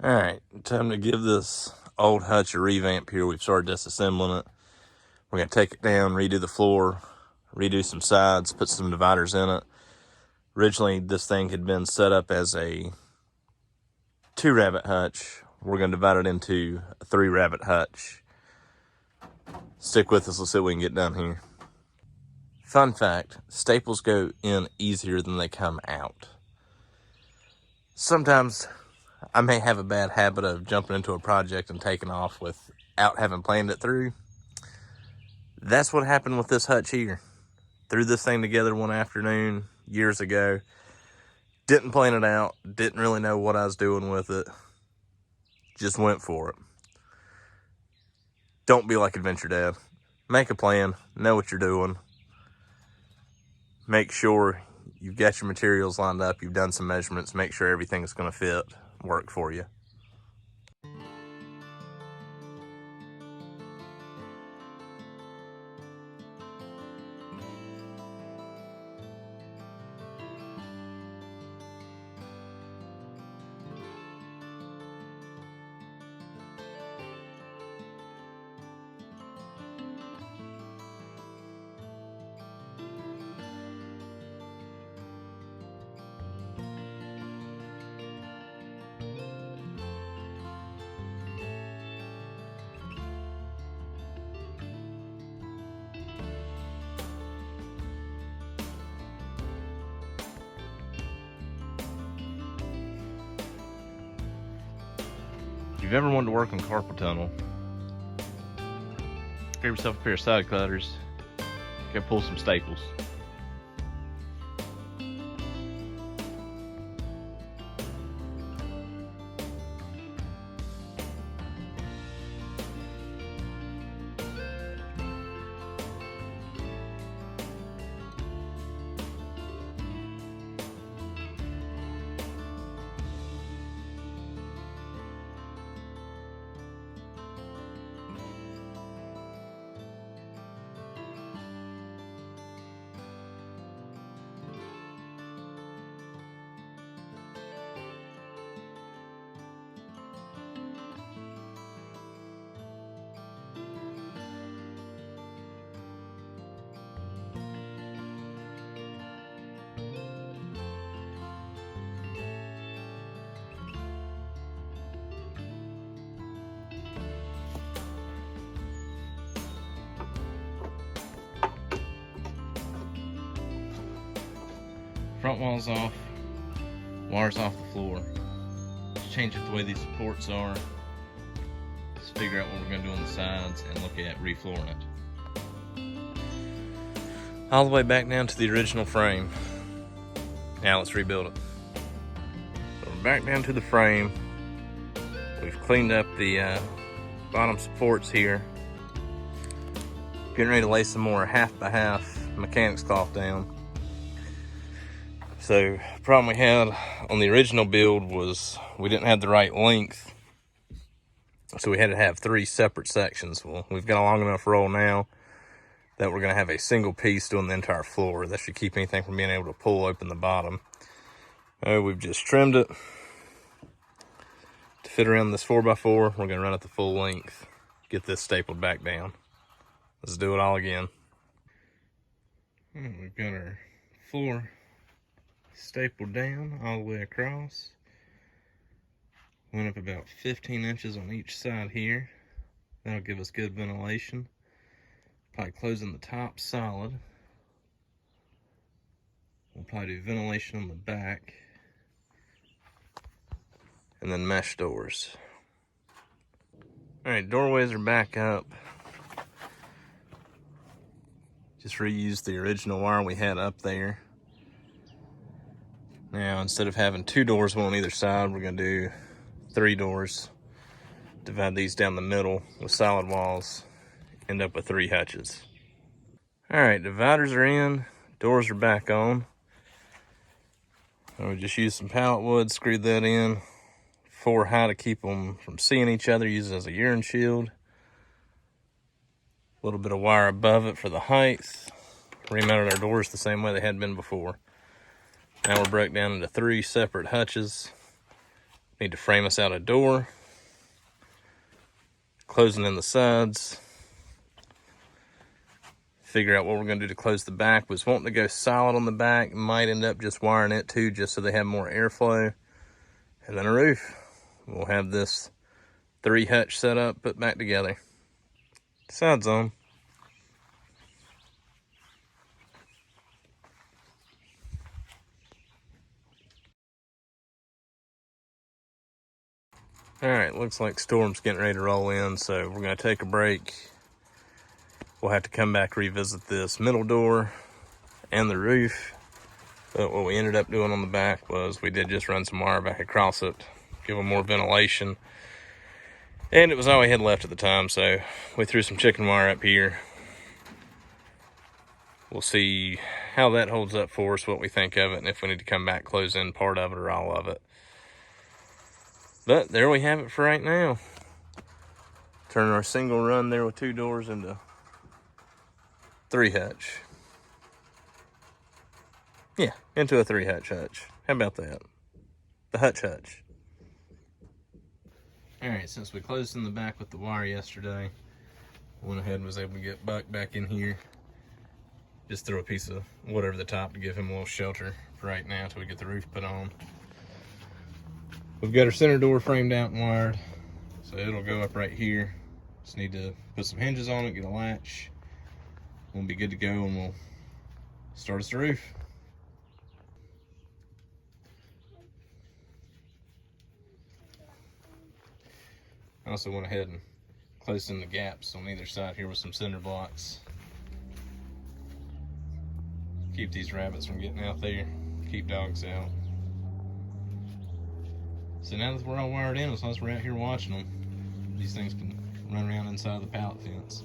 All right, time to give this old Hutch a revamp here. We've started disassembling it. We're going to take it down, redo the floor, redo some sides, put some dividers in it. Originally, this thing had been set up as a 2-rabbit hutch. We're going to divide it into a 3-rabbit hutch. Stick with us, let's see what we can get done here. Fun fact, staples go in easier than they come out. Sometimes I may have a bad habit of jumping into a project and taking off without having planned it through. That's what happened with this hutch here. Threw this thing together one afternoon years ago. Didn't plan it out. Didn't really know what I was doing with it. Just went for it. Don't be like Adventure Dad. Make a plan. Know what you're doing. Make sure you've got your materials lined up. You've done some measurements. Make sure everything's going to fit, work for you. If you've ever wanted to work on carpal tunnel, grab yourself a pair of side cutters, go pull some staples. Front wall's off, wires off the floor. Just change it the way these supports are. Just figure out what we're going to do on the sides and look at reflooring it. All the way back down to the original frame. Now let's rebuild it. So we're back down to the frame. We've cleaned up the bottom supports here. Getting ready to lay some more 1/2x1/2 mechanics cloth down. So the problem we had on the original build was we didn't have the right length. So we had to have 3 separate sections. Well, we've got a long enough roll now that we're gonna have a single piece doing the entire floor. That should keep anything from being able to pull open the bottom. We've just trimmed it to fit around this 4x4. We're gonna run it the full length, get this stapled back down. Let's do it all again. We've got our floor stapled down all the way across. Went up about 15 inches on each side here. That'll give us good ventilation. Probably closing the top solid. We'll probably do ventilation on the back. And then mesh doors. Alright, doorways are back up. Just reused the original wire we had up there. Now, instead of having 2 doors, one on either side, we're going to do 3 doors. Divide these down the middle with solid walls. End up with 3 hutches. Alright, dividers are in. Doors are back on. We just used some pallet wood, screwed that in 4 high to keep them from seeing each other. Use it as a urine shield. A little bit of wire above it for the height. Remounted our doors the same way they had been before. Now we're broke down into 3 separate hutches. Need to frame us out a door. Closing in the sides. Figure out what we're gonna do to close the back. Was wanting to go solid on the back. Might end up just wiring it too, just so they have more airflow. And then a roof. We'll have this 3 Hutch set up, put back together. Sides on. Alright, looks like storm's getting ready to roll in, so we're gonna take a break. We'll have to come back revisit this middle door and the roof. But what we ended up doing on the back was we did just run some wire back across it, give them more ventilation. And it was all we had left at the time, so we threw some chicken wire up here. We'll see how that holds up for us, what we think of it, and if we need to come back, close in part of it or all of it. But there we have it for right now. Turn our single run there with 2 doors into 3 Hutch. Yeah, into a 3 Hutch. How about that? The Hutch. Alright, since we closed in the back with the wire yesterday, went ahead and was able to get Buck back in here. Just throw a piece of wood over the top to give him a little shelter for right now until we get the roof put on. We've got our center door framed out and wired, so it'll go up right here. Just need to put some hinges on it, get a latch. We'll be good to go, and we'll start us the roof. I also went ahead and closed in the gaps on either side here with some cinder blocks. Keep these rabbits from getting out there, keep dogs out. So now that we're all wired in, as long as we're out here watching them, these things can run around inside the pallet fence.